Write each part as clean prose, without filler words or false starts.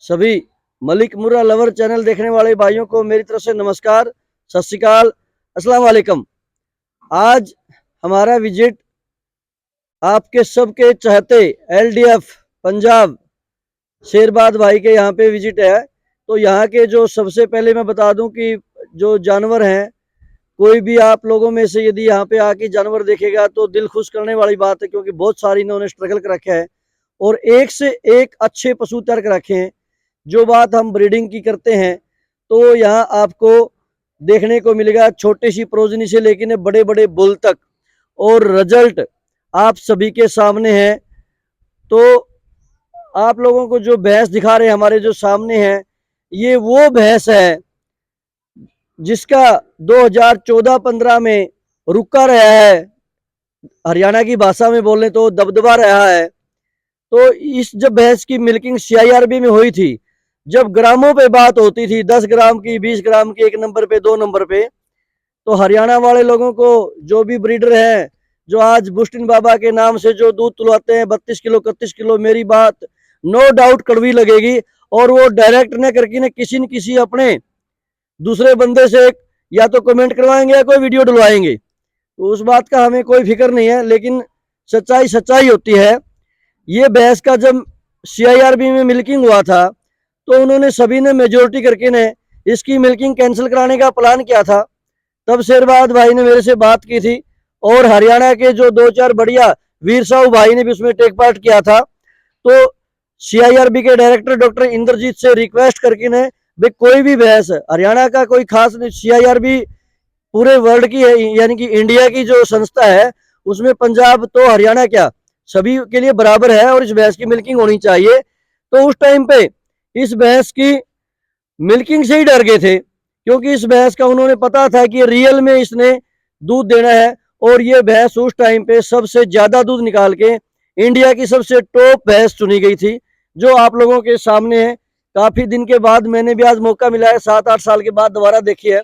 सभी मलिक मुर्रा lover channel देखने वाले भाइयों को मेरी तरफ से नमस्कार, सत श्री अकाल, अस्सलाम वालेकुम। आज हमारा विजिट आपके सबके चाहते एलडीएफ पंजाब शेरबाद भाई के यहाँ पे विजिट है। तो यहाँ के जो सबसे पहले मैं बता दूं कि जो जानवर हैं, कोई भी आप लोगों में से यदि यहाँ पे आके जानवर देखेगा तो दिल खुश करने वाली बात है, क्योंकि बहुत सारी इन्होंने स्ट्रगल कर रखा है और एक से एक अच्छे पशु तैयार कर रखे हैं। जो बात हम ब्रीडिंग की करते हैं तो यहाँ आपको देखने को मिलेगा छोटी सी प्रोजनी से लेकर बड़े बड़े बुल तक, और रिजल्ट आप सभी के सामने है। तो आप लोगों को जो भैंस दिखा रहे हैं हमारे जो सामने है, ये वो भैंस है जिसका 2014-15 में रुका रहा है, हरियाणा की भाषा में बोले तो दबदबा रहा है। तो इस जब भैंस की मिल्किंग CIRB में हुई थी, जब ग्रामों पे बात होती थी, 10 ग्राम की, 20 ग्राम की, 1 नंबर पे, 2 नंबर पे, तो हरियाणा वाले लोगों को जो भी ब्रीडर हैं, जो आज बुस्टिन बाबा के नाम से जो दूध तुलवाते हैं 32 किलो 31 किलो, मेरी बात नो डाउट कड़वी लगेगी, और वो डायरेक्ट न करके न किसी अपने दूसरे बंदे से या तो कमेंट करवाएंगे या कोई वीडियो डलवाएंगे। तो उस बात का हमें कोई फिक्र नहीं है, लेकिन सच्चाई सच्चाई होती है। ये भैंस का जब CIRB में मिल्किंग हुआ था तो उन्होंने सभी ने मेजोरिटी करके ने इसकी मिल्किंग कैंसिल कराने का प्लान किया था। तब शेरबाद भाई ने मेरे से बात की थी, और हरियाणा के जो 2-4 बढ़िया वीर साहू भाई ने भी उसमें टेक पार्ट किया था। तो CIRB के डायरेक्टर डॉक्टर इंद्रजीत से रिक्वेस्ट करके ने भाई कोई भी भैंस, हरियाणा का कोई खास नहीं, CIRB पूरे वर्ल्ड की है, यानी कि इंडिया की जो संस्था है उसमें पंजाब तो हरियाणा क्या सभी के लिए बराबर है, और इस भैंस की मिल्किंग होनी चाहिए। तो उस टाइम पे इस भैंस की मिल्किंग से ही डर गए थे, क्योंकि इस भैंस का उन्होंने पता था कि रियल में इसने दूध देना है। और ये भैंस उस टाइम पे सबसे ज्यादा दूध निकाल के इंडिया की सबसे टॉप भैंस चुनी गई थी, जो आप लोगों के सामने है। काफी दिन के बाद मैंने भी आज मौका मिला है, 7-8 साल के बाद दोबारा देखी है।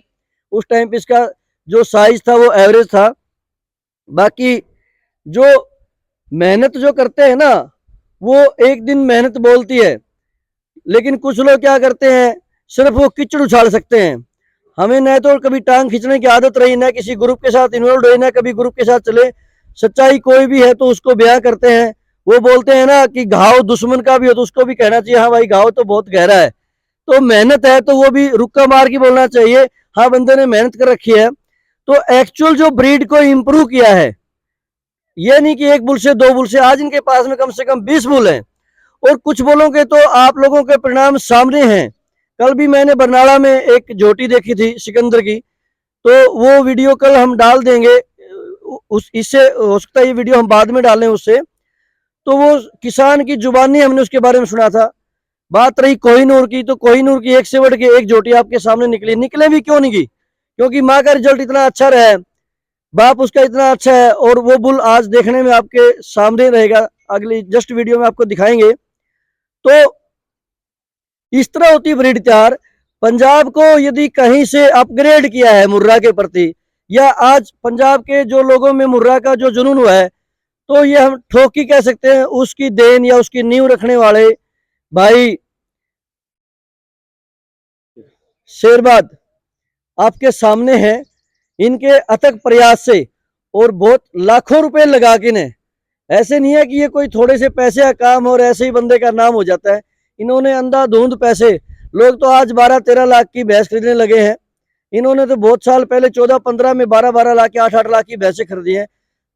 उस टाइम पे इसका जो साइज था वो एवरेज था। बाकी जो मेहनत जो करते हैं ना, वो एक दिन मेहनत बोलती है, लेकिन कुछ लोग क्या करते हैं, सिर्फ वो कीचड़ उछाल सकते हैं। हमें न तो कभी टांग खींचने की आदत रही, ना किसी ग्रुप के साथ इन्वॉल्व रही, ना कभी ग्रुप के साथ चले। सच्चाई कोई भी है तो उसको बयां करते हैं। वो बोलते हैं ना कि घाव दुश्मन का भी हो तो उसको भी कहना चाहिए हाँ भाई घाव तो बहुत गहरा है। तो मेहनत है तो वो भी रुक्का मार के बोलना चाहिए हाँ बंदे ने मेहनत कर रखी है। तो एक्चुअल जो ब्रीड को इम्प्रूव किया है, ये नहीं कि 1 बुल से 2 बुल से, आज इनके पास में कम से कम 20 बुल हैं। और कुछ बोलों के तो आप लोगों के परिणाम सामने हैं। कल भी मैंने बरनाला में एक झोटी देखी थी सिकंदर की, तो वो वीडियो कल हम डाल देंगे। इससे हो सकता है ये वीडियो हम बाद में डालें उससे। तो वो किसान की जुबानी हमने उसके बारे में सुना था। बात रही कोहिनूर की, तो कोहिनूर की एक से बढ़ के एक झोटी आपके सामने निकले भी क्यों नहीं की, क्योंकि माँ का रिजल्ट इतना अच्छा रहा है, बाप उसका इतना अच्छा है, और वो बुल आज देखने में आपके सामने रहेगा, अगली जस्ट वीडियो में आपको दिखाएंगे। तो इस तरह होती ब्रीड तैयार। पंजाब को यदि कहीं से अपग्रेड किया है मुर्रा के प्रति, या आज पंजाब के जो लोगों में मुर्रा का जो जुनून हुआ है, तो ये हम ठोकी कह सकते हैं, उसकी देन या उसकी नींव रखने वाले भाई शेरबाद आपके सामने हैं। इनके अथक प्रयास से और बहुत लाखों रुपए लगा के ने, ऐसे नहीं है कि ये कोई थोड़े से पैसे का काम और ऐसे ही बंदे का नाम हो जाता है। इन्होंने अंधाधुंध पैसे, लोग तो आज 12-13 लाख की भैंस खरीदने लगे हैं। इन्होंने तो बहुत साल पहले 14-15 में 12-12 लाख की 8-8 लाख की भैंसें खरीदी हैं,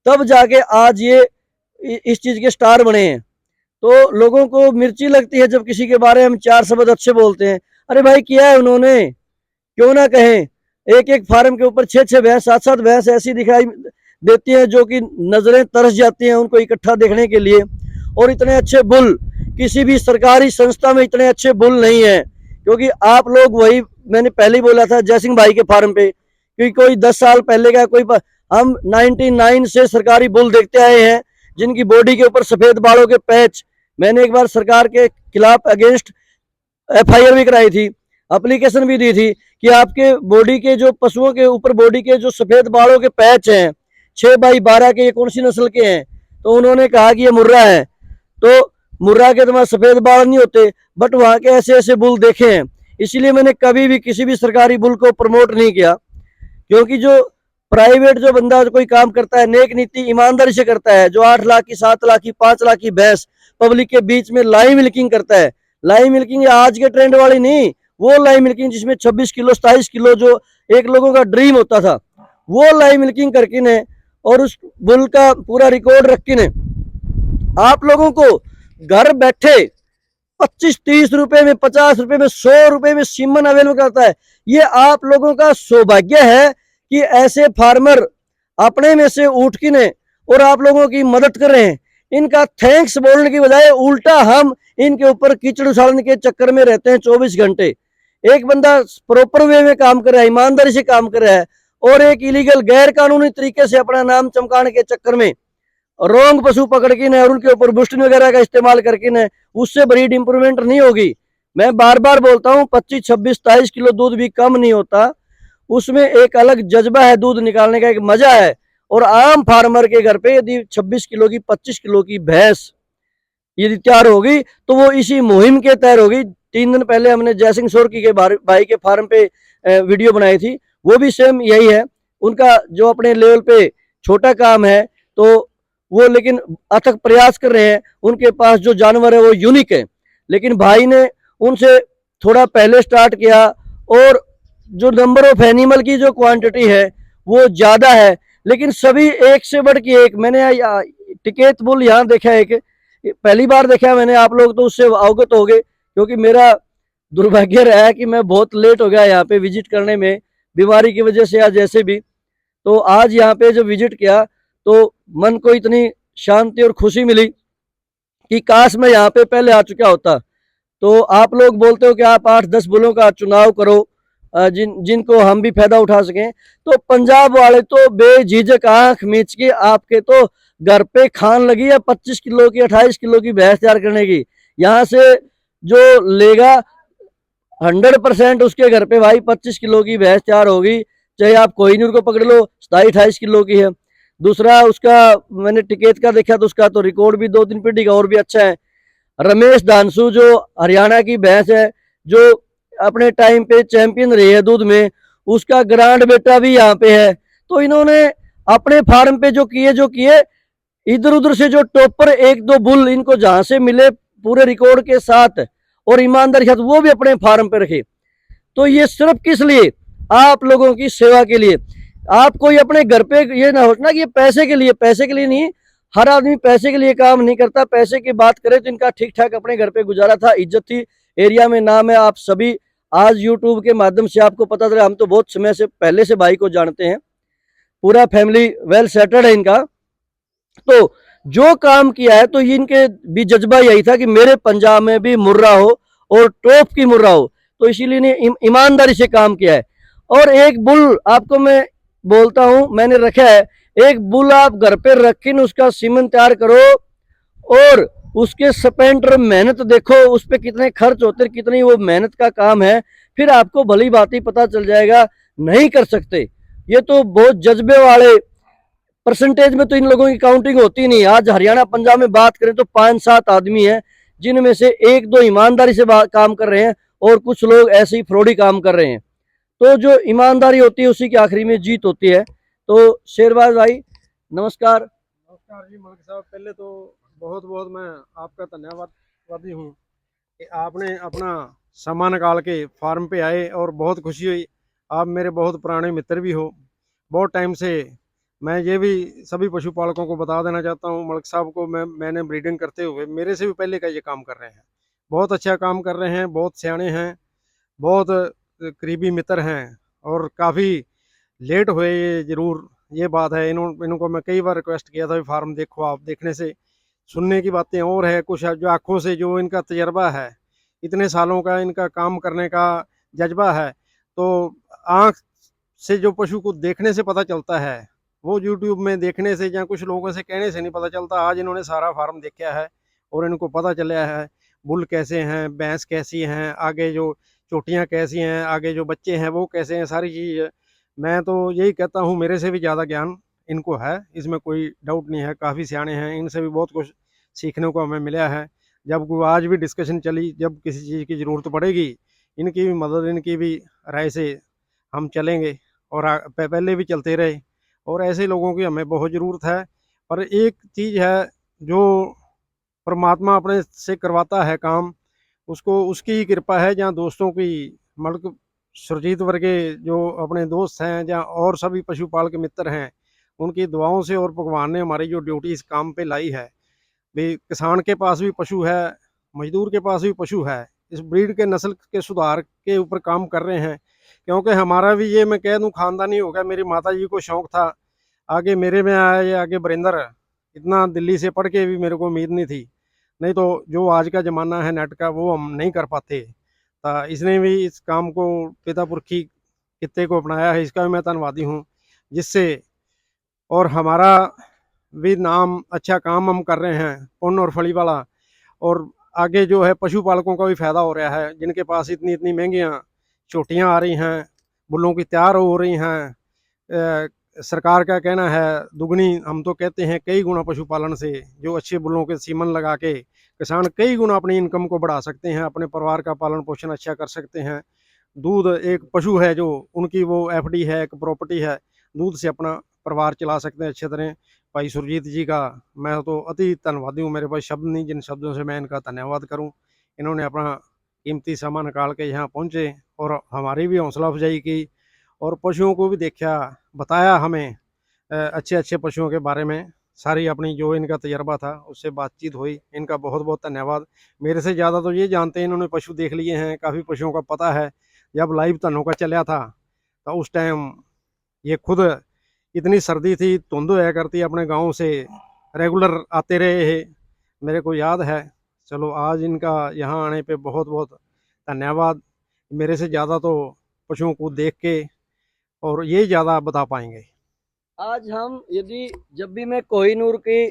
तब जाके आज ये इस चीज के स्टार बने हैं। तो लोगों को मिर्ची लगती है जब किसी के बारे में हम 4 शब्द अच्छे बोलते हैं। अरे भाई किया है उन्होंने, क्यों ना कहें। एक एक फार्म के ऊपर 6-6 भैंस, 7-7 भैंस ऐसी दिखाई देती हैं जो कि नजरें तरस जाती हैं उनको इकट्ठा देखने के लिए। और इतने अच्छे बुल किसी भी सरकारी संस्था में इतने अच्छे बुल नहीं है, क्योंकि आप लोग वही मैंने पहले ही बोला था जयसिंह भाई के फार्म पे, क्योंकि कोई 10 साल पहले का कोई हम 99 से सरकारी बुल देखते आए हैं जिनकी बॉडी के ऊपर सफेद बालों के पैच। मैंने एक बार सरकार के खिलाफ अगेंस्ट FIR भी कराई थी, एप्लीकेशन भी दी थी कि आपके बॉडी के जो पशुओं के ऊपर बॉडी के जो सफेद बालों के पैच हैं 6x12 के, ये कौन सी नस्ल के हैं। तो उन्होंने कहा कि ये मुर्रा है। तो मुर्रा के तुम्हारे सफेद बाल नहीं होते, बट वहाँ के ऐसे ऐसे बुल देखे हैं। इसीलिए मैंने कभी भी किसी भी सरकारी बुल को प्रमोट नहीं किया, क्योंकि जो प्राइवेट जो बंदा कोई काम करता है नेक नीति ईमानदारी से करता है, जो 8 लाख की 7 लाख की 5 लाख की भैंस पब्लिक के बीच में लाई मिल्किंग करता है, लाई मिल्किंग आज के ट्रेंड वाली नहीं, वो लाई मिल्किंग जिसमें 26 किलो 27 किलो जो एक लोगों का ड्रीम होता था, वो लाई मिल्किंग करके ने और उस बुल का पूरा रिकॉर्ड रख के ने आप लोगों को घर बैठे 25-30 रुपए में 50 रुपए में 100 रुपए में सीमन अवेलेबल करता है। ये आप लोगों का सौभाग्य है कि ऐसे फार्मर अपने में से उठ के ने और आप लोगों की मदद कर रहे हैं। इनका थैंक्स बोलने की बजाय उल्टा हम इनके ऊपर कीचड़ उछालने के चक्कर में रहते हैं 24 घंटे। एक बंदा प्रॉपर वे में काम कर रहा है, ईमानदारी से काम कर रहा है, और एक इलीगल गैर कानूनी तरीके से अपना नाम चमकाने के चक्कर में रोंग पशु पकड़ के न और उनके ऊपर बुस्टिन वगैरह का इस्तेमाल करके न उससे ब्रीड इंप्रूवमेंट नहीं होगी। मैं बार बार बोलता हूँ 25 26 27 किलो दूध भी कम नहीं होता, उसमें एक अलग जज्बा है, दूध निकालने का एक मजा है। और आम फार्मर के घर पे यदि 26 किलो की 25 किलो की भैंस यदि तैयार होगी तो वो इसी मुहिम के तहत होगी। 3 दिन पहले हमने जयसिंह सोरकी के भाई के फार्म पे वीडियो बनाई थी, वो भी सेम यही है। उनका जो अपने लेवल पे छोटा काम है तो वो लेकिन अथक प्रयास कर रहे हैं, उनके पास जो जानवर है वो यूनिक है। लेकिन भाई ने उनसे थोड़ा पहले स्टार्ट किया और जो नंबर ऑफ एनिमल की जो क्वांटिटी है वो ज्यादा है, लेकिन सभी एक से बढ़ के एक। मैंने टिकेत बुल यहाँ देखा है कि पहली बार देखा मैंने, आप लोग तो उससे अवगत हो गए, क्योंकि मेरा दुर्भाग्य रहा है कि मैं बहुत लेट हो गया यहाँ पे विजिट करने में, बीमारी की वजह से या जैसे भी। तो आज यहाँ पे जब विजिट किया तो मन को इतनी शांति और खुशी मिली कि काश मैं यहाँ पे पहले आ चुका होता। तो आप लोग बोलते हो कि आप 8-10 बुलों का चुनाव करो जिनको हम भी फायदा उठा सकें, तो पंजाब वाले तो बेझिझक आंख मीच के आपके तो घर पे खान लगी है 25 किलो की 28 किलो की भैंस तैयार करने की। यहाँ से जो लेगा 100% उसके घर पे भाई 25 किलो की भैंस तैयार होगी, चाहे आप कोहिनूर को पकड़ लो 27-28 किलो की है। दूसरा उसका मैंने टिकेट का देखा तो उसका तो रिकॉर्ड भी 2-3 पीढ़ी का और भी अच्छा है। रमेश धानसू जो हरियाणा की भैंस है, जो अपने टाइम पे चैंपियन रही है दूध में, उसका ग्रांड बेटा भी यहाँ पे है। तो इन्होंने अपने फार्म पे जो किए इधर उधर से जो टॉपर 1-2 बुल इनको जहां से मिले पूरे रिकॉर्ड के साथ और ईमानदारी के साथ, वो भी अपने फार्म पे रखे। तो ये सिर्फ किस लिए? आप लोगों की सेवा के लिए। आप कोई अपने घर पे ये ना सोचना कि ये पैसे के लिए नहीं। हर आदमी पैसे के लिए काम नहीं करता। पैसे की बात करें तो इनका ठीक ठाक अपने घर पे गुजारा था, इज्जत थी, एरिया में नाम है। आप सभी आज यूट्यूब के माध्यम से आपको पता चला, हम तो बहुत समय से पहले से भाई को जानते हैं, पूरा फैमिली वेल सेटल्ड है इनका। तो जो काम किया है तो इनके भी जज्बा यही था कि मेरे पंजाब में भी मुर्रा हो और टॉप की मुर्रा हो, तो इसीलिए ने ईमानदारी से काम किया है। और एक बुल आपको मैं बोलता हूं मैंने रखा है, एक बुल आप घर पे रखिन उसका सीमन तैयार करो और उसके स्पेंडर मेहनत देखो, उस पर कितने खर्च होते हैं, कितनी वो मेहनत का काम है, फिर आपको भली बात ही पता चल जाएगा। नहीं कर सकते, ये तो बहुत जज्बे वाले। परसेंटेज में तो इन लोगों की काउंटिंग होती नहीं। आज हरियाणा पंजाब में बात करें तो 5-7 आदमी हैं जिनमें से 1-2 ईमानदारी से काम कर रहे हैं और कुछ लोग ऐसे ही फ्रॉडी काम कर रहे हैं। तो जो ईमानदारी होती है उसी की आखिरी में जीत होती है। तो शेरबाज भाई नमस्कार। नमस्कार जी मलिक साहब, पहले तो बहुत बहुत मैं आपका धन्यवादी हूँ कि आपने अपना समय निकाल के फार्म पे आए और बहुत खुशी हुई। आप मेरे बहुत पुराने मित्र भी हो, बहुत टाइम से। मैं ये भी सभी पशुपालकों को बता देना चाहता हूँ, मलिक साहब को मैंने ब्रीडिंग करते हुए मेरे से भी पहले का ये काम कर रहे हैं, बहुत अच्छा काम कर रहे हैं, बहुत सियाने हैं, बहुत करीबी मित्र हैं और काफ़ी लेट हुए ये ज़रूर, ये बात है। इनको मैं कई बार रिक्वेस्ट किया था फार्म देखो, आप देखने से सुनने की बातें और है, कुछ जो आँखों से जो इनका तजर्बा है, इतने सालों का इनका काम करने का जज्बा है, तो आँख से जो पशु को देखने से पता चलता है, वो यूट्यूब में देखने से या कुछ लोगों से कहने से नहीं पता चलता। आज इन्होंने सारा फार्म देखा है और इनको पता चला है बुल कैसे हैं, भैंस कैसी हैं, आगे जो चोटियाँ कैसी हैं, आगे जो बच्चे हैं वो कैसे हैं, सारी चीज़। मैं तो यही कहता हूँ मेरे से भी ज़्यादा ज्ञान इनको है, इसमें कोई डाउट नहीं है। काफ़ी सियाने हैं, इनसे भी बहुत कुछ सीखने को हमें मिला है। जब कोई आज भी डिस्कशन चली, जब किसी चीज़ की ज़रूरत पड़ेगी, इनकी भी मदद, इनकी भी राय से हम चलेंगे और पहले भी चलते रहे। और ऐसे लोगों की हमें बहुत ज़रूरत है। पर एक चीज़ है, जो परमात्मा अपने से करवाता है काम, उसको उसकी ही कृपा है। जहाँ दोस्तों की, मतलब सुरजीत वर्गे जो अपने दोस्त हैं, जहाँ और सभी पशुपाल के मित्र हैं, उनकी दुआओं से और भगवान ने हमारी जो ड्यूटी इस काम पे लाई है, भी किसान के पास भी पशु है, मजदूर के पास भी पशु है, इस ब्रीड के नस्ल के सुधार के ऊपर काम कर रहे हैं। क्योंकि हमारा भी ये, मैं कह दूं, खानदानी हो गया। मेरी माता जी को शौक था, आगे मेरे में आया, ये आगे बरिंदर। इतना दिल्ली से पढ़ के भी मेरे को उम्मीद नहीं थी, नहीं तो जो आज का ज़माना है नेट का, वो हम नहीं कर पाते। इसने भी इस काम को, पिता पुरखी कित्ते को अपनाया है, इसका भी मैं धन्यवादी हूँ। जिससे और हमारा भी नाम, अच्छा काम हम कर रहे हैं, पुण्य और फली वाला। और आगे जो है पशुपालकों का भी फायदा हो रहा है, जिनके पास इतनी इतनी महंगियाँ चोटियाँ आ रही हैं, बुलों की तैयार हो रही हैं। सरकार का कहना है दुगनी, हम तो कहते हैं कई गुना पशुपालन से, जो अच्छे बुलों के सीमन लगा के किसान कई गुना अपनी इनकम को बढ़ा सकते हैं, अपने परिवार का पालन पोषण अच्छा कर सकते हैं। दूध एक पशु है जो उनकी वो एफडी है, एक प्रॉपर्टी है, दूध से अपना परिवार चला सकते हैं अच्छे तरह। भाई सुरजीत जी का मैं तो अति धन्यवादी हूँ, मेरे पास शब्द नहीं जिन शब्दों से मैं इनका धन्यवाद करूँ। इन्होंने अपना कीमती समय निकाल के यहाँ पहुँचे और हमारी भी हौसला अफजाई की, और पशुओं को भी देखा, बताया हमें अच्छे अच्छे पशुओं के बारे में। सारी अपनी जो इनका तजर्बा था उससे बातचीत हुई। इनका बहुत बहुत धन्यवाद। मेरे से ज़्यादा तो ये जानते हैं, इन्होंने पशु देख लिए हैं, काफ़ी पशुओं का पता है। जब लाइव तनों का चला था तो उस टाइम ये खुद, इतनी सर्दी थी, धुंध होया करती, अपने गांव से रेगुलर आते रहे हैं, मेरे को याद है। चलो आज इनका यहाँ आने पे बहुत बहुत धन्यवाद। मेरे से ज़्यादा तो पशुओं को देख के और ये ज़्यादा बता पाएंगे। आज हम, यदि जब भी मैं कोहिनूर की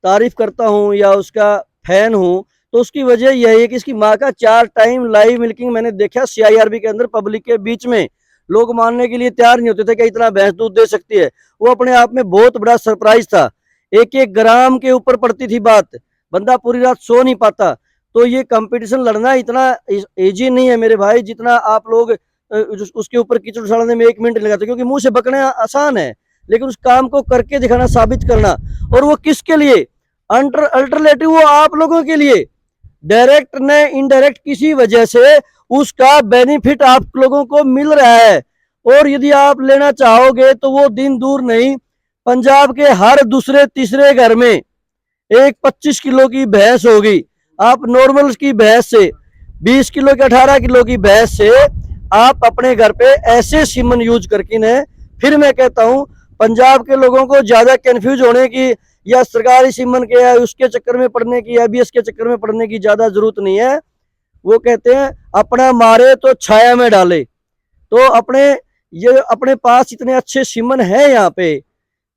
तारीफ करता हूँ या उसका फैन हूँ, तो उसकी वजह यही है कि इसकी माँ का 4 टाइम लाइव मिल्किंग मैंने देखा CIRB के अंदर, पब्लिक के बीच में। लोग मानने के लिए तैयार नहीं होते थे कि इतना भैंस दूध दे सकती है। वो अपने आप में बहुत बड़ा सरप्राइज था। 1-1 ग्राम के ऊपर पड़ती थी बात, बंदा पूरी रात सो नहीं पाता। तो ये कंपटीशन लड़ना इतना इजी नहीं है मेरे भाई, जितना आप लोग उसके ऊपर कीचड़ उछालने में 1 मिनट लगाते, क्योंकि मुंह से बकना आसान है, लेकिन उस काम को करके दिखाना, साबित करना, और वो किसके लिए? अल्टरनेटिव वो आप लोगों के लिए, डायरेक्ट न इनडायरेक्ट किसी वजह से उसका बेनिफिट आप लोगों को मिल रहा है। और यदि आप लेना चाहोगे तो वो दिन दूर नहीं, पंजाब के हर दूसरे तीसरे घर में एक 25 किलो की भैंस होगी। आप नॉर्मल की भैंस से, 20 किलो की 18 किलो की भैंस से आप अपने घर पे ऐसे सीमन यूज करके ने, फिर मैं कहता हूं पंजाब के लोगों को ज्यादा कंफ्यूज होने की या सरकारी सीमन के या उसके चक्कर में पड़ने की या BS के चक्कर में पड़ने की ज्यादा जरूरत नहीं है। वो कहते हैं अपना मारे तो छाया में डाले। तो अपने पास इतने अच्छे सीमन है यहाँ पे,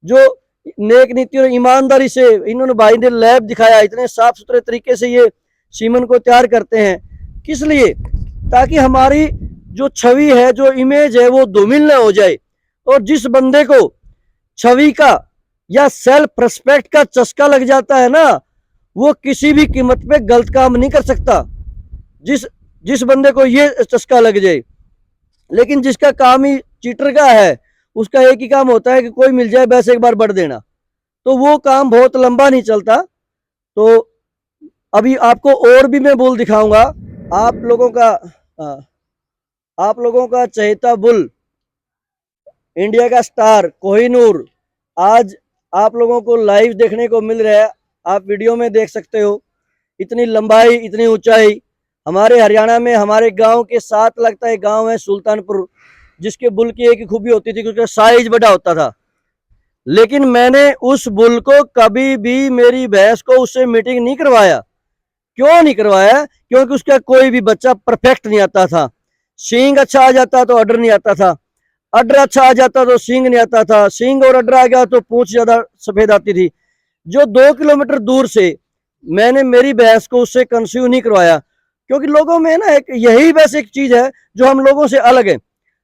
जो नेक नीति और ईमानदारी से इन्होंने, भाई ने लैब दिखाया, इतने साफ सुथरे तरीके से ये सीमन को तैयार करते हैं। किस लिए? ताकि हमारी जो छवि है, जो इमेज है, वो धूमिल न हो जाए। और जिस बंदे को छवि का या सेल्फ रिस्पेक्ट का चस्का लग जाता है ना, वो किसी भी कीमत पे गलत काम नहीं कर सकता। जिस बंदे को ये चस्का लग जाए, लेकिन जिसका काम ही चीटर का है, उसका एक ही काम होता है कि कोई मिल जाए बस एक बार बढ़ देना, तो वो काम बहुत लंबा नहीं चलता। तो अभी आपको और भी मैं बुल दिखाऊंगा। आप लोगों का चहेता बुल, इंडिया का स्टार कोहिनूर, आज आप लोगों को लाइव देखने को मिल रहा है। आप वीडियो में देख सकते हो, इतनी लंबाई, इतनी ऊंचाई। हमारे हरियाणा में हमारे गांव के साथ लगता है गांव है सुल्तानपुर, जिसके बुल की एक ही खूबी होती थी कि उसका साइज बड़ा होता था। लेकिन मैंने उस बुल को कभी भी, मेरी भैंस को, उससे मीटिंग नहीं करवाया। क्यों नहीं करवाया? क्योंकि उसका कोई भी बच्चा परफेक्ट नहीं आता था। सींग अच्छा आ जाता तो अडर नहीं आता था, अडर अच्छा आ जाता तो सींग नहीं आता था, सींग और अडर आ गया तो पूंछ ज्यादा सफेद आती थी। जो 2 किलोमीटर दूर से मैंने मेरी भैंस को उससे कंसीव नहीं करवाया, क्योंकि लोगों में ना यही बस एक चीज है जो हम लोगों से अलग है।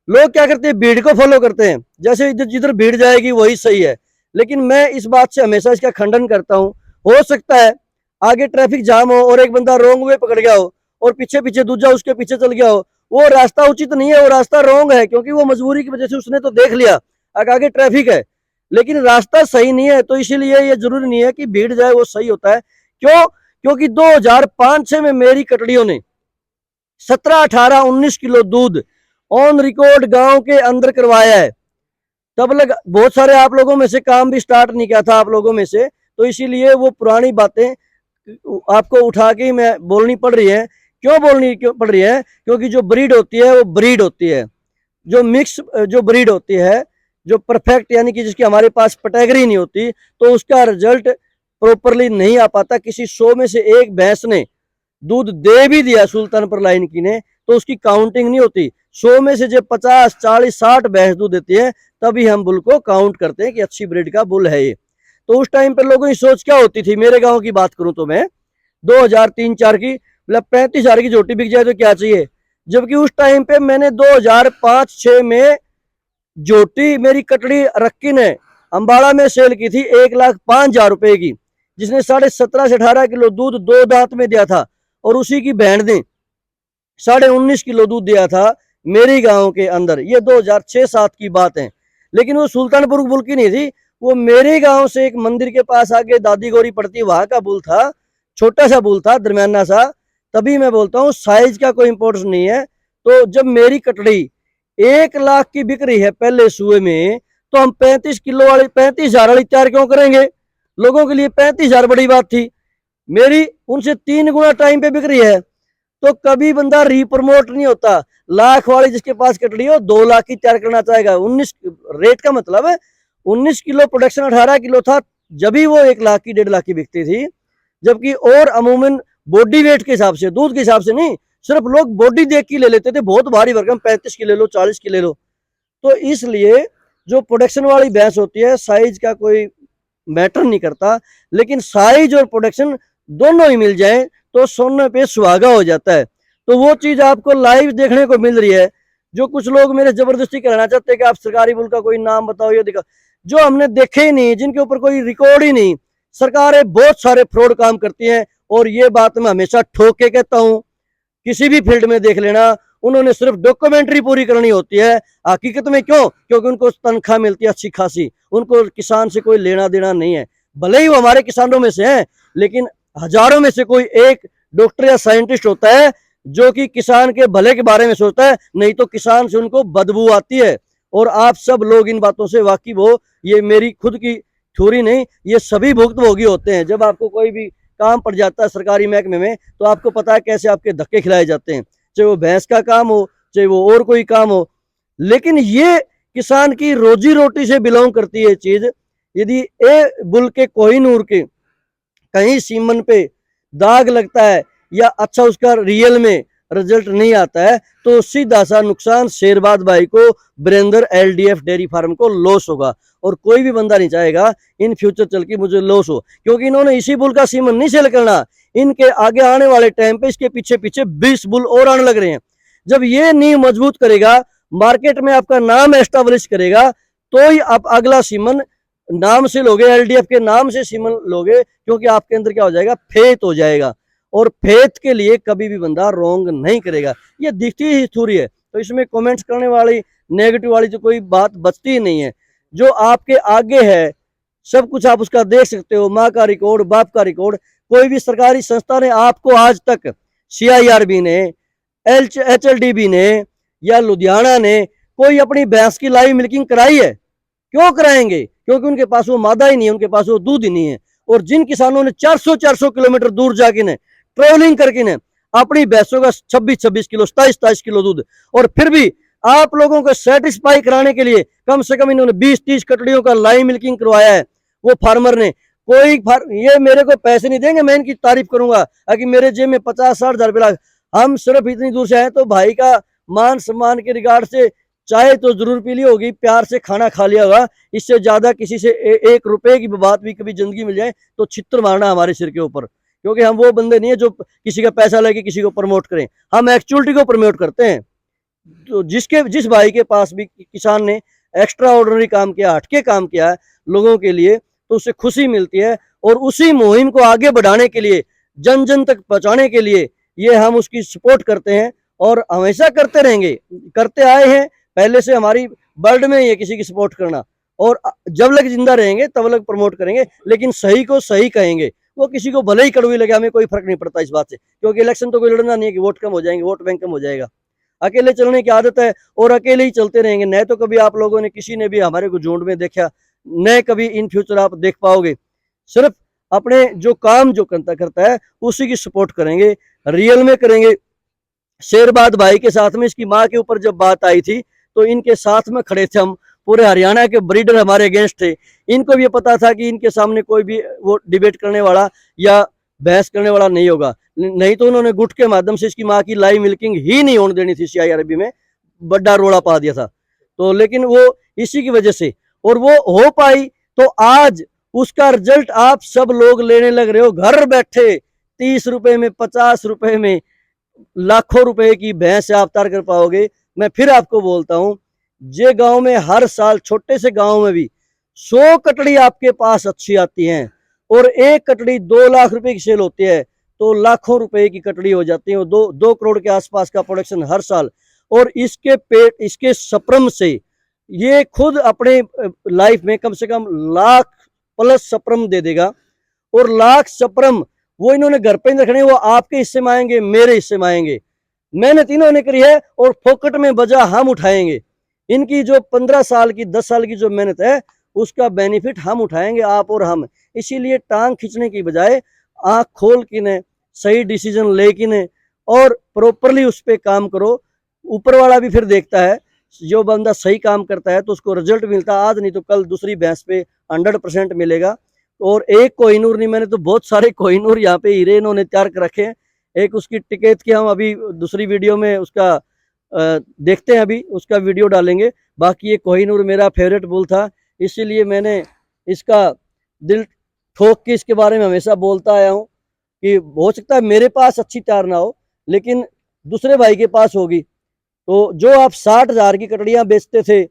लोग क्या करते हैं? भीड़ को फॉलो करते हैं, जैसे जिधर भीड़ जाएगी वही सही है। लेकिन मैं इस बात से हमेशा इसका खंडन करता हूं। हो सकता है आगे ट्रैफिक जाम हो और एक बंदा रोंग वे पकड़ गया हो और पीछे पीछे दूसरा उसके पीछे चल गया हो, वो रास्ता उचित नहीं है, वो रास्ता रोंग है, क्योंकि वो मजबूरी की वजह से उसने तो देख लिया आगे ट्रैफिक है, लेकिन रास्ता सही नहीं है। तो इसीलिए ये जरूरी नहीं है कि भीड़ जाए वो सही होता है। क्यों? क्योंकि 2005-6 में मेरी कटड़ियों ने 17, 18, 19 किलो दूध ऑन रिकॉर्ड गांव के अंदर करवाया है। तब लग बहुत सारे आप लोगों में से काम भी स्टार्ट नहीं किया था आप लोगों में से, तो इसीलिए वो पुरानी बातें आपको उठा के मैं बोलनी पड़ रही है। क्यों पड़ रही है? क्योंकि जो ब्रीड होती है वो ब्रीड होती है, जो मिक्स जो ब्रीड होती है, जो परफेक्ट यानी कि जिसकी हमारे पास कैटेगरी नहीं होती, तो उसका रिजल्ट प्रॉपरली नहीं आ पाता। किसी 100 में से एक भैंस ने दूध दे भी दिया सुल्तानपुर लाइन की ने, तो उसकी काउंटिंग नहीं होती। 100 में से जब 50, 40, 60 भैंस दूध देती है, तभी हम बुल को काउंट करते हैं कि अच्छी ब्रीड का बुल है ये। तो उस टाइम पे लोगों की सोच क्या होती थी? मेरे गांव की बात करूं तो मैं 2003-4 की, मतलब 35,000 की झोटी बिक जाए तो क्या चाहिए, जबकि उस टाइम पे मैंने 2005-6 में झोटी मेरी कटड़ी रक्की ने अंबाड़ा में सेल की थी 1,05,000 रुपए की, जिसने 17.5 से 18 किलो दूध 2 दांत में दिया था, और उसी की बहन ने 19.5 किलो दूध दिया था मेरी गांव के अंदर। ये 2006-7 की बात है, लेकिन वो सुल्तानपुर बुल की नहीं थी, वो मेरे गांव से एक मंदिर के पास आगे दादी गौरी पड़ती वहां का बुल था, छोटा सा बुल था, दरमियाना सा। तभी मैं बोलता हूँ साइज का कोई इंपॉर्टेंस नहीं है। तो जब मेरी कटड़ी 1 लाख की बिक रही है पहले सुए में, तो हम 35 किलो वाली 35,000 वाली तैयार क्यों करेंगे? लोगों के लिए 35,000 बड़ी बात थी, मेरी उनसे 3 गुना टाइम पे बिक रही है। तो कभी बंदा रिप्रमोट नहीं होता। लाख वाली जिसके पास कटड़ी हो 2 लाख की तैयार करना चाहेगा। 19 रेट का मतलब है 19 किलो प्रोडक्शन 18 किलो था, जब भी वो 1 लाख की 1.5 लाख की बिकती थी। जबकि और अमूमन बॉडी वेट के हिसाब से, दूध के हिसाब से नहीं, सिर्फ लोग बॉडी देख के ले लेते थे, बहुत भारी भरकम 35 की ले लो, 40 की ले लो। तो इसलिए जो प्रोडक्शन वाली भैंस होती है, साइज का कोई मैटर नहीं करता, लेकिन साइज और प्रोडक्शन दोनों ही मिल जाए तो सोने पे सुहागा हो जाता है। तो वो चीज आपको लाइव देखने को मिल रही है। जो कुछ लोग मेरे जबरदस्ती कराना चाहते हैं कि आप सरकारी बुल का कोई नाम बताओ, ये दिखा, जो हमने देखे ही नहीं, जिनके ऊपर कोई रिकॉर्ड ही नहीं। सरकारें बहुत सारे फ्रॉड काम करती हैं, और ये बात मैं हमेशा ठोक के कहता हूं, किसी भी फील्ड में देख लेना, उन्होंने सिर्फ डॉक्यूमेंट्री पूरी करनी होती है। हकीकत में क्यों? क्योंकि उनको तनख्वाह मिलती है अच्छी खासी, उनको किसान से कोई लेना देना नहीं है। भले ही वो हमारे किसानों में से हैं, लेकिन हजारों में से कोई एक डॉक्टर या साइंटिस्ट होता है जो कि किसान के भले के बारे में सोचता है, नहीं तो किसान से उनको बदबू आती है। और आप सब लोग इन बातों से वाकिफ हो, ये मेरी खुद की थ्योरी नहीं, ये सभी भुक्तभोगी होते हैं। जब आपको कोई भी काम पड़ जाता है सरकारी महकमे में, तो आपको पता है कैसे आपके धक्के खिलाए जाते हैं, चाहे वो भैंस का काम हो, चाहे वो और कोई काम हो। लेकिन ये किसान की रोजी रोटी से बिलोंग करती है चीज। यदि ए बुल के कोहिनूर के कहीं सीमन पे दाग लगता है, या अच्छा उसका रियल में रिजल्ट नहीं आता है, तो सीधा सा नुकसान शेरबाद भाई को, ब्रेंदर एलडीएफ डेयरी फार्म को लॉस होगा। और कोई भी बंदा नहीं चाहेगा इन फ्यूचर चल के मुझे लॉस हो, क्योंकि इन्होंने इसी बुल का सीमन नहीं सेल करना। इनके आगे आने वाले टाइम पे इसके पीछे पीछे 20 बुल और आने लग रहे हैं। जब ये नींव मजबूत करेगा, मार्केट में आपका नाम एस्टेब्लिश करेगा, तो ही आप अगला सीमन नाम से लोगे, एलडीएफ के नाम से सीमन लोगे, क्योंकि आपके अंदर क्या हो जाएगा, फेथ हो जाएगा। और फेथ के लिए कभी भी बंदा रोंग नहीं करेगा। ये दिखती ही थ्योरी है, तो इसमें कमेंट्स करने वाली नेगेटिव वाली तो कोई बात बचती ही नहीं है। जो आपके आगे है सब कुछ आप उसका देख सकते हो, माँ का रिकॉर्ड, बाप का रिकॉर्ड। कोई भी सरकारी संस्था ने आपको आज तक, CIRB ने, HLDB ने या लुधियाना ने, कोई अपनी भैंस की लाइव मिल्किंग कराई है? क्यों कराएंगे? क्योंकि उनके पास वो मादा ही नहीं है, उनके पास वो दूध ही नहीं है। और जिन किसानों ने 400 किलोमीटर दूर जाके ने ट्रेवलिंग करके ने अपनी भैंसों का 26 किलो, 27 किलो दूध, और फिर भी आप लोगों को सेटिस्फाई कराने के लिए कम से कम इन्होंने 20-30 कटड़ियों का लाइव मिल्किंग करवाया है। वो फार्मर ने ये मेरे को पैसे नहीं देंगे, मैं इनकी तारीफ करूंगा कि मेरे जेब में 50-60 हजार रुपये। हम सिर्फ इतनी दूर से आए, तो भाई का मान सम्मान के रिगार्ड से चाय तो जरूर पी ली होगी, प्यार से खाना खा लिया होगा। इससे ज्यादा किसी से 1 रुपए की बात भी कभी जिंदगी मिल जाए तो छित्र मारना हमारे सिर के ऊपर, क्योंकि हम वो बंदे नहीं है जो किसी का पैसा लेके किसी को प्रमोट करें। हम एक्चुअलिटी को प्रमोट करते हैं। तो जिस भाई के पास भी किसान ने एक्स्ट्रा ऑर्डिनरी काम किया, हटके काम किया है लोगों के लिए, तो उससे खुशी मिलती है। और उसी मुहिम को आगे बढ़ाने के लिए जन जन तक पहुंचाने के लिए ये हम उसकी सपोर्ट करते हैं और हमेशा करते रहेंगे, करते आए हैं पहले से। हमारी वर्ल्ड में ये किसी की सपोर्ट करना, और जब लग जिंदा रहेंगे तब लग प्रमोट करेंगे, लेकिन सही को सही कहेंगे। वो किसी को भले ही कड़वी लगे, हमें कोई फर्क नहीं पड़ता इस बात से, क्योंकि इलेक्शन तो कोई लड़ना नहीं है कि वोट कम हो जाएंगे, वोट बैंक कम हो जाएगा। अकेले चलने की आदत है और अकेले ही चलते रहेंगे। न तो कभी आप लोगों ने किसी ने भी हमारे को झुंड में देखा, न कभी इन फ्यूचर आप देख पाओगे। सिर्फ अपने जो काम जो करता है उसी की सपोर्ट करेंगे, रियल में करेंगे। शेरबाद भाई के साथ में इसकी माँ के ऊपर जब बात आई थी तो इनके साथ में खड़े थे हम, पूरे हरियाणा के ब्रीडर हमारे अगेंस्ट थे। इनको भी पता था कि इनके सामने कोई भी वो डिबेट करने वाला या बहस करने वाला नहीं होगा, नहीं तो उन्होंने गुट के माध्यम से इसकी माँ की लाइव मिल्किंग ही नहीं होने देनी थी। CIRB में बड़ा रोड़ा पा दिया था, तो लेकिन वो इसी की वजह से, और वो हो पाई, तो आज उसका रिजल्ट आप सब लोग लेने लग रहे हो घर बैठे। 30 रुपए में, 50 रुपए में लाखों रुपए की भैंस आप तैयार कर पाओगे। मैं फिर आपको बोलता हूं, जे गांव में हर साल, छोटे से गांव में भी 100 कटड़ी आपके पास अच्छी आती हैं, और एक कटड़ी 2 लाख रुपए की सेल होती है, तो लाखों रुपए की कटड़ी हो जाती है, 2 करोड़ के आसपास का प्रोडक्शन हर साल। और इसके पेट, इसके सप्रम से ये खुद अपने लाइफ में कम से कम लाख प्लस सप्रम दे देगा। और लाख सप्रम वो इन्होंने घर पे नहीं रखने, वो आपके हिस्से में आएंगे, मेरे हिस्से में आएंगे। मेहनत इन्होंने करी है और फोकट में बजा हम उठाएंगे। इनकी जो 15 साल की, 10 साल की जो मेहनत है, उसका बेनिफिट हम उठाएंगे, आप और हम। इसीलिए टांग खींचने की बजाय आंख खोल के ने सही डिसीजन ले के ने और प्रॉपरली उस पर काम करो। ऊपर वाला भी फिर देखता है, जो बंदा सही काम करता है तो उसको रिजल्ट मिलता है, आज नहीं तो कल दूसरी भैंस पे 100% मिलेगा। और एक कोहिनूर नहीं, मैंने तो बहुत सारे कोहिनूर यहाँ पे हीरे इन्होंने तैयार कर रखे हैं। एक उसकी टिकैत की हम अभी दूसरी वीडियो में उसका देखते हैं, अभी उसका वीडियो डालेंगे। बाकी ये कोहिनूर मेरा फेवरेट बुल था, इसीलिए मैंने इसका दिल ठोक के इसके बारे में हमेशा बोलता आया हूँ कि हो सकता है मेरे पास अच्छी तैयार ना हो, लेकिन दूसरे भाई के पास होगी। तो जो आप 60,000 की कटड़ियाँ बेचते थे,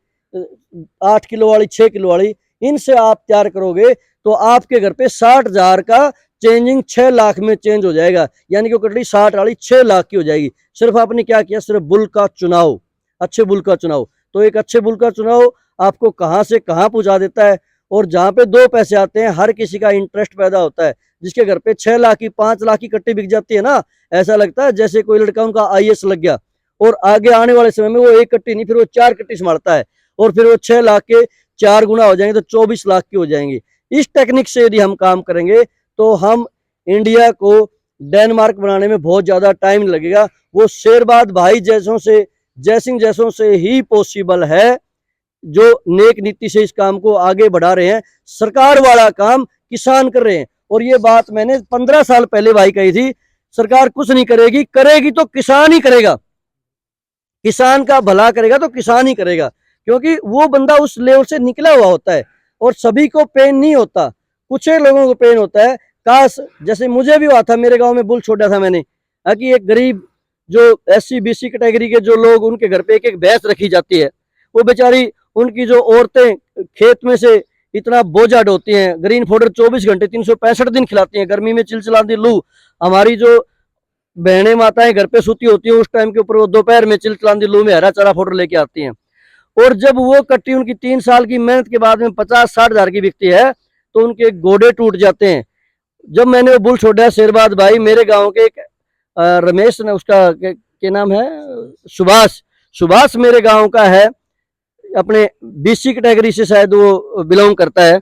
8 किलो वाली, 6 किलो वाली, इनसे आप तैयार करोगे तो आपके घर पे 60,000 का चेंजिंग 6 लाख में चेंज हो जाएगा। यानी कि कटड़ी 60 वाली 6 लाख की हो जाएगी। सिर्फ आपने क्या किया, सिर्फ बुल का चुनाव, अच्छे बुल का चुनाव। तो एक अच्छे बुल का चुनाव आपको कहाँ से कहाँ पहुंचा देता है। और जहाँ पे 2 पैसे आते हैं, हर किसी का इंटरेस्ट पैदा होता है। जिसके घर पे 6 लाख की, 5 लाख की कट्टी बिक जाती है ना, ऐसा लगता है जैसे कोई लड़का उनका IAS लग गया। और आगे आने वाले समय में वो एक कट्टी नहीं, फिर वो 4 कट्टी संभालता है, और फिर वो 6 लाख के 4 गुना हो जाएंगे, तो 24 लाख की हो जाएंगी। इस टेक्निक से यदि हम काम करेंगे तो हम इंडिया को डेनमार्क बनाने में बहुत ज्यादा टाइम लगेगा। वो शेरबाद भाई जैसों से, जयसिंह जैसों से ही पॉसिबल है, जो नेक नीति से इस काम को आगे बढ़ा रहे हैं। सरकार वाला काम किसान कर रहे हैं। और ये बात मैंने 15 साल पहले भाई कही थी, सरकार कुछ नहीं करेगी, करेगी तो किसान ही करेगा। किसान का भला करेगा तो किसान ही करेगा, क्योंकि वो बंदा उस लेवल से निकला हुआ होता है। और सभी को पेन नहीं होता, कुछ लोगों को पेन होता है। काश जैसे मुझे भी हुआ था, मेरे गांव में बुल छोड़ा था मैंने, कि एक गरीब जो SC BC कैटेगरी के जो लोग, उनके घर पे एक एक भैंस रखी जाती है, वो बेचारी, उनकी जो औरतें खेत में से इतना बोझा ढोती हैं, ग्रीन फॉडर 24 घंटे 365 दिन खिलाती हैं, गर्मी में चिलचिलाती लू, हमारी जो बहनें माताएं घर पे सूती होती है, उस टाइम के ऊपर वो दोपहर में चिलचिलाती लू में हरा चारा फॉडर लेके आती हैं। और जब वो कट्टी उनकी 3 साल की मेहनत के बाद में 50-60 हजार की बिकती है, तो उनके गोडे टूट जाते हैं। जब मैंने वो बुल छोड़ा शेरबाद भाई, मेरे गांव के एक रमेश ने, उसका क्या नाम है, सुभाष मेरे गांव का है, अपने BC कैटेगरी से शायद वो बिलोंग करता है।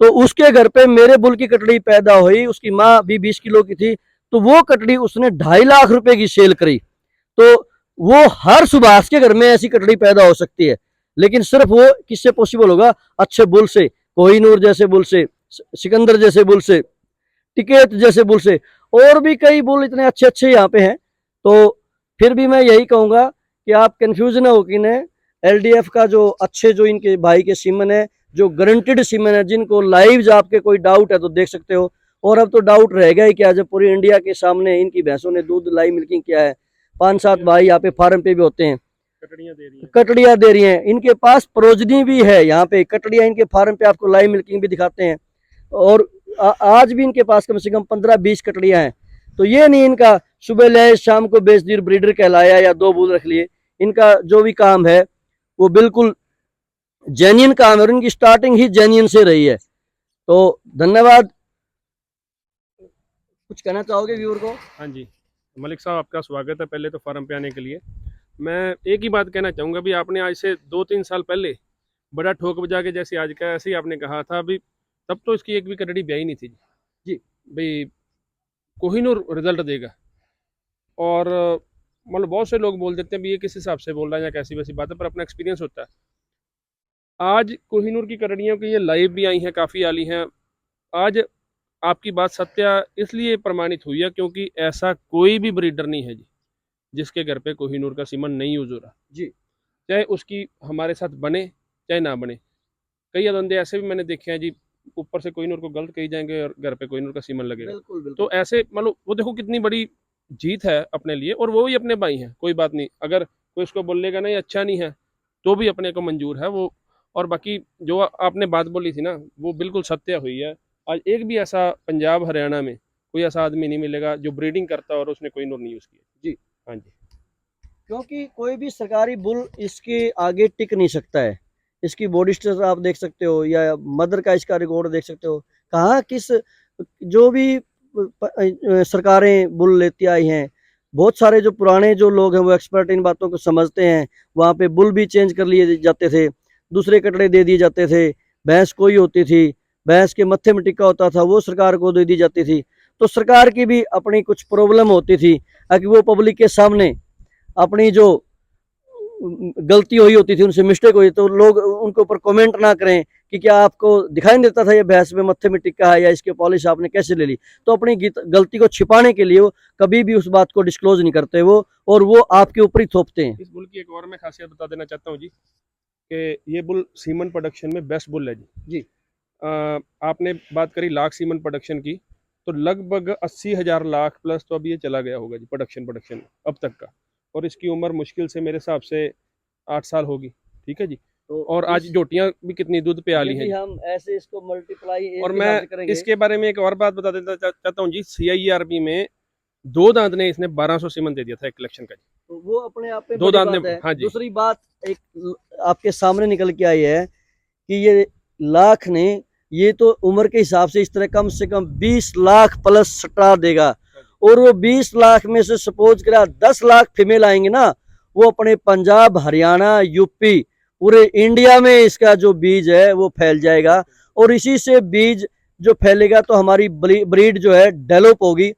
तो उसके घर पे मेरे बुल की कटड़ी पैदा हुई, उसकी माँ भी 20 किलो की थी, तो वो कटड़ी उसने 2.5 लाख रुपए की सेल करी। तो वो हर सुभाष के घर में ऐसी कटड़ी पैदा हो सकती है, लेकिन सिर्फ वो किससे पॉसिबल होगा, अच्छे बुल से, कोहिनूर जैसे बुल से, सिकंदर जैसे बुल से, टिकैत जैसे बुल से, और भी कई बुल इतने अच्छे अच्छे यहाँ पे हैं। तो फिर भी मैं यही कहूंगा कि आप कंफ्यूज ना हो कि ने LDF का जो अच्छे, जो इनके भाई के सीमन है, जो गारंटेड सीमन है, जिनको लाइव आपके कोई डाउट है तो देख सकते हो। और अब तो डाउट रहेगा ही क्या, जब पूरी इंडिया के सामने इनकी भैंसों ने दूध लाइव मिल्किंग किया है। 5-7 भाई यहाँ पे फार्म पे भी होते हैं, कटड़ियां दे रही हैं। इनके पास प्रोजनी भी है, यहाँ पे कटड़ियां इनके फार्म पे आपको लाइव मिल्किंग भी दिखाते हैं। और आज भी इनके पास कम से कम 15-20 कटड़ियां हैं। तो ये नहीं इनका सुबह ले शाम को बेच दिए ब्रीडर कहलाया या 2 बुल रख लिए। इनका जो भी काम है वो बिल्कुल जेन्युइन काम है और इनकी स्टार्टिंग ही जेन्युइन से रही है। तो धन्यवाद। कुछ कहना चाहोगे व्यूअर को? हाँ जी, मलिक साहब आपका स्वागत है पहले तो फार्म पे आने के लिए। मैं एक ही बात कहना चाहूँगा, भी आपने आज से 2-3 साल पहले बड़ा ठोक बजा के जैसे आज का ऐसे ही आपने कहा था, भी तब तो इसकी एक भी कटड़ी ब्याही नहीं थी जी। भाई कोहिनूर रिजल्ट देगा, और मतलब बहुत से लोग बोल देते हैं भी ये किस हिसाब से बोल रहा है या कैसी वैसी बात है, पर अपना एक्सपीरियंस होता है। आज कोहिनूर की कटड़ियों की ये लाइव भी आई हैं, काफ़ी आली हैं। आज आपकी बात सत्य इसलिए प्रमाणित हुई है क्योंकि ऐसा कोई भी ब्रीडर नहीं है जी जिसके घर पे कोहिनूर का सीमन नहीं यूज हो रहा जी। चाहे उसकी हमारे साथ बने चाहे ना बने। कई बंदे ऐसे भी मैंने देखे हैं जी, ऊपर से कोहिनूर को गलत कही जाएंगे और घर पे कोहिनूर का सीमन लगेगा। बिल्कुल बिल्कुल। तो ऐसे मतलब वो देखो कितनी बड़ी जीत है अपने लिए, और वो भी अपने भाई हैं, कोई बात नहीं। अगर कोई उसको बोलेगा नहीं अच्छा नहीं है तो भी अपने को मंजूर है वो। और बाकी जो आपने बात बोली थी ना वो बिल्कुल सत्य हुई है। आज एक भी ऐसा पंजाब हरियाणा में कोई ऐसा आदमी नहीं मिलेगा जो ब्रीडिंग करता और उसने कोहिनूर नहीं यूज़ किया जी। हाँ जी, क्योंकि कोई भी सरकारी बुल इसके आगे टिक नहीं सकता है। इसकी बॉडी स्ट्रक्चर आप देख सकते हो या मदर का इसका रिकॉर्ड देख सकते हो। कहाँ किस जो भी सरकारें बुल लेती आई हैं, बहुत सारे जो पुराने जो लोग हैं वो एक्सपर्ट इन बातों को समझते हैं। वहाँ पे बुल भी चेंज कर लिए जाते थे, दूसरे कटड़े दे दिए जाते थे। भैंस कोई होती थी, भैंस के मत्थे में टिक्का होता था, वो सरकार को दे दी जाती थी। तो सरकार की भी अपनी कुछ प्रॉब्लम होती थी ताकि वो पब्लिक के सामने अपनी जो गलती हुई होती थी, उनसे मिस्टेक हुई तो लोग उनके ऊपर कमेंट ना करें कि क्या आपको दिखाई नहीं देता था ये भैंस में मत्थे में टिक्का है या इसके पॉलिश आपने कैसे ले ली। तो अपनी गलती को छिपाने के लिए वो कभी भी उस बात को डिस्क्लोज नहीं करते वो, और वो आपके ऊपर ही थोपते हैं। इस बुल की एक और मैं खासियत बता देना चाहता हूँ जी कि ये बुल सीमन प्रोडक्शन में बेस्ट बुल है जी। आपने बात करी लाख सीमन प्रोडक्शन की, तो लगभग 80,000 लाख प्लस तो अभी ये चला गया होगा जी प्रोडक्शन अब तक का। और इसकी उम्र मुश्किल से मेरे हिसाब से 8 साल होगी, ठीक है जी। तो और आज जोटियां भी कितनी दूध पे आली हैं। हम ऐसे इसको मल्टीप्लाई और मैं इसके बारे में एक और बात बता देना चाहता हूँ जी, CIRB में 2 दांत ने इसने 1200 सीमन दे दिया था एक कलेक्शन का जी। तो वो अपने आप में 2 बड़ी दांत बात ने, है। हाँ जी। दूसरी बात एक आपके सामने निकल के आई है कि ये लाख ने, ये तो उम्र के हिसाब से इस तरह कम से कम 20 लाख प्लस स्टार देगा। और वो 20 लाख में से सपोज करा 10 लाख फीमेल आएंगे ना, वो अपने पंजाब हरियाणा यूपी पूरे इंडिया में इसका जो बीज है वो फैल जाएगा। और इसी से बीज जो फैलेगा तो हमारी ब्रीड जो है डेवलप होगी।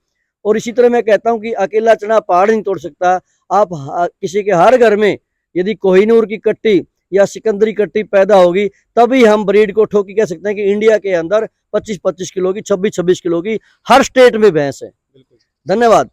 और इसी तरह मैं कहता हूँ कि अकेला चना पहाड़ नहीं तोड़ सकता। आप किसी के हर घर में यदि कोहिनूर की कट्टी या सिकंदरी कट्टी पैदा होगी तभी हम ब्रीड को ठोकी कह सकते हैं कि इंडिया के अंदर 25-25 किलो की 26-26 किलो की हर स्टेट में भैंस है। धन्यवाद।